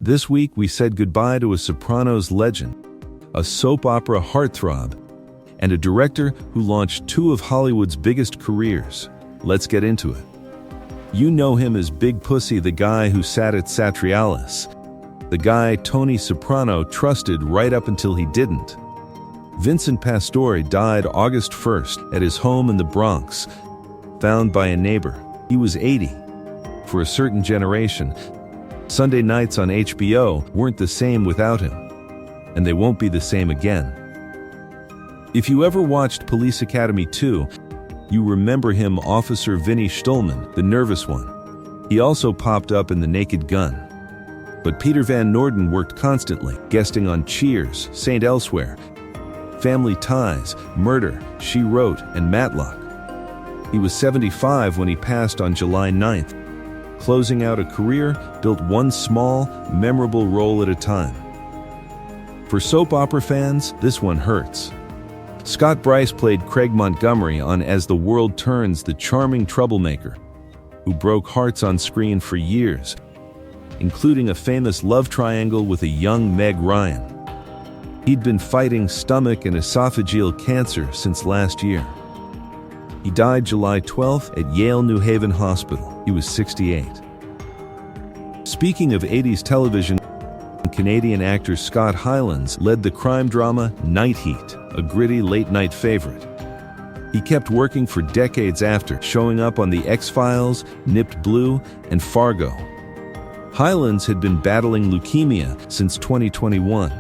This week we said goodbye to a Sopranos legend, a soap opera heartthrob, and a director who launched two of Hollywood's biggest careers. Let's get into it. You know him as Big Pussy, the guy who sat at Satrialis, the guy Tony Soprano trusted right up until he didn't. Vincent Pastore died August 1st at his home in the Bronx, found by a neighbor. He was 80. For a certain generation, Sunday nights on HBO weren't the same without him, and they won't be the same again. If you ever watched Police Academy 2, you remember him Officer Vinny Stillman, the nervous one. He also popped up in The Naked Gun. But Peter Van Norden worked constantly, guesting on Cheers, Saint Elsewhere, Family Ties, Murder, She Wrote, and Matlock. He was 75 when he passed on July 9th, closing out a career built one small, memorable role at a time. For soap opera fans, this one hurts. Scott Bryce played Craig Montgomery on As the World Turns, the charming troublemaker who broke hearts on screen for years, including a famous love triangle with a young Meg Ryan. He'd been fighting stomach and esophageal cancer since last year. He died July 12th at Yale New Haven Hospital. He was 68. Speaking of 80s television, Canadian actor Scott Hylands led the crime drama Night Heat, a gritty late-night favorite. He kept working for decades after, showing up on The X-Files, Nipped Blue, and Fargo. Hylands had been battling leukemia since 2021.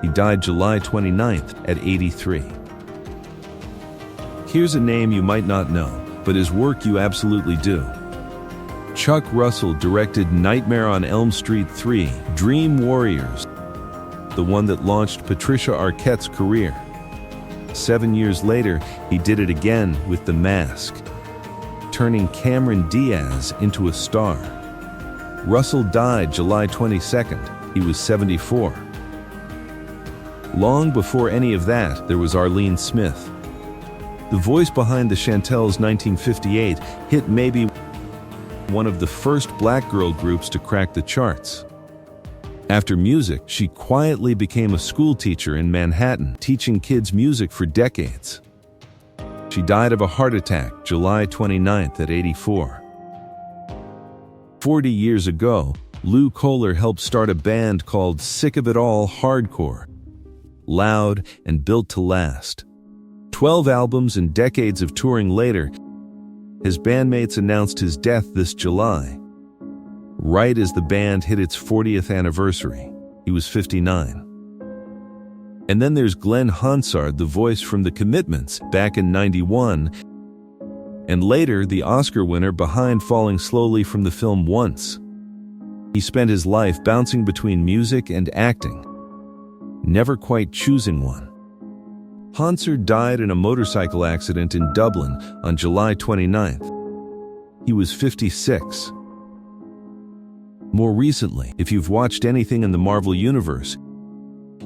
He died July 29th at 83. Here's a name you might not know, but his work you absolutely do. Chuck Russell directed Nightmare on Elm Street 3, Dream Warriors, the one that launched Patricia Arquette's career. 7 years later, he did it again with The Mask, turning Cameron Diaz into a star. Russell died July 22nd. He was 74. Long before any of that, there was Arlene Smith, the voice behind the Chantels' 1958 hit, maybe one of the first black girl groups to crack the charts. After music, she quietly became a school teacher in Manhattan, teaching kids music for decades. She died of a heart attack July 29th at 84. 40 years ago, Lou Koller helped start a band called Sick of It All Hardcore, loud and built to last. 12 albums and decades of touring later, his bandmates announced his death this July, right as the band hit its 40th anniversary. He was 59. And then there's Glen Hansard, the voice from The Commitments back in '91, and later the Oscar winner behind Falling Slowly from the film Once. He spent his life bouncing between music and acting, never quite choosing one. Hansard died in a motorcycle accident in Dublin on July 29th. He was 56. More recently, if you've watched anything in the Marvel Universe,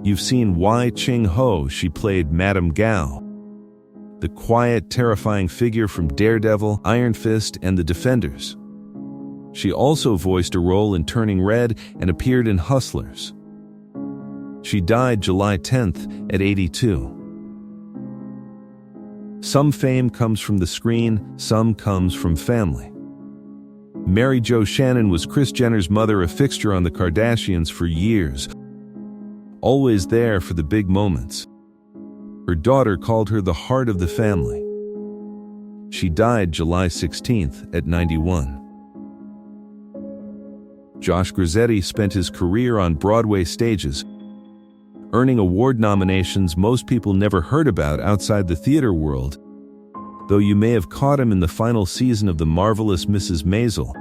you've seen Wai Ching-ho. She played Madame Gao, the quiet, terrifying figure from Daredevil, Iron Fist, and The Defenders. She also voiced a role in Turning Red and appeared in Hustlers. She died July 10th at 82. Some fame comes from the screen, some comes from family. Mary Jo Shannon was Kris Jenner's mother, a fixture on the Kardashians for years, always there for the big moments. Her daughter called her the heart of the family. She died July 16th at 91. Josh Grizzetti spent his career on Broadway stages, earning award nominations most people never heard about outside the theater world, though you may have caught him in the final season of The Marvelous Mrs. Maisel.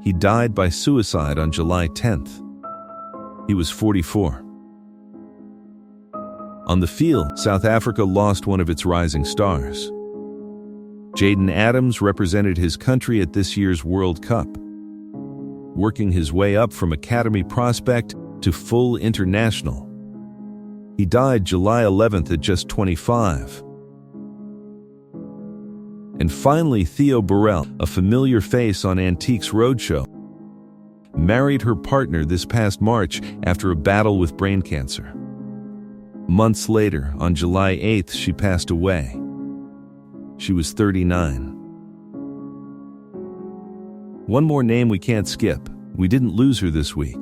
He died by suicide on July 10th. He was 44. On the field, South Africa lost one of its rising stars. Jaden Adams represented his country at this year's World Cup, working his way up from academy prospect to full international. He died July 11th at just 25. And finally, Theo Burrell, a familiar face on Antiques Roadshow, married her partner this past March after a battle with brain cancer. Months later, on July 8th, she passed away. She was 39. One more name we can't skip. We didn't lose her this week.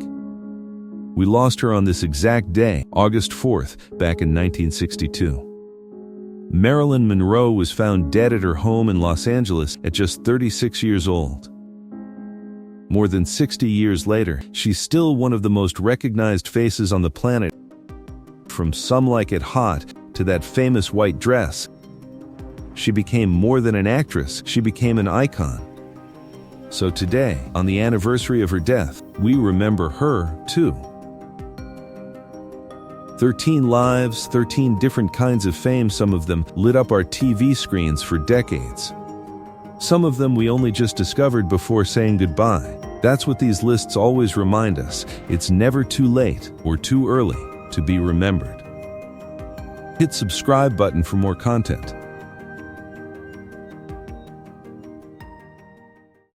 We lost her on this exact day, August 4th, back in 1962. Marilyn Monroe was found dead at her home in Los Angeles at just 36 years old. More than 60 years later, she's still one of the most recognized faces on the planet. From Some Like It Hot to that famous white dress, she became more than an actress, she became an icon. So today, on the anniversary of her death, we remember her too. 13 lives, 13 different kinds of fame. Some of them lit up our TV screens for decades. Some of them we only just discovered before saying goodbye. That's what these lists always remind us. It's never too late or too early to be remembered. Hit subscribe button for more content.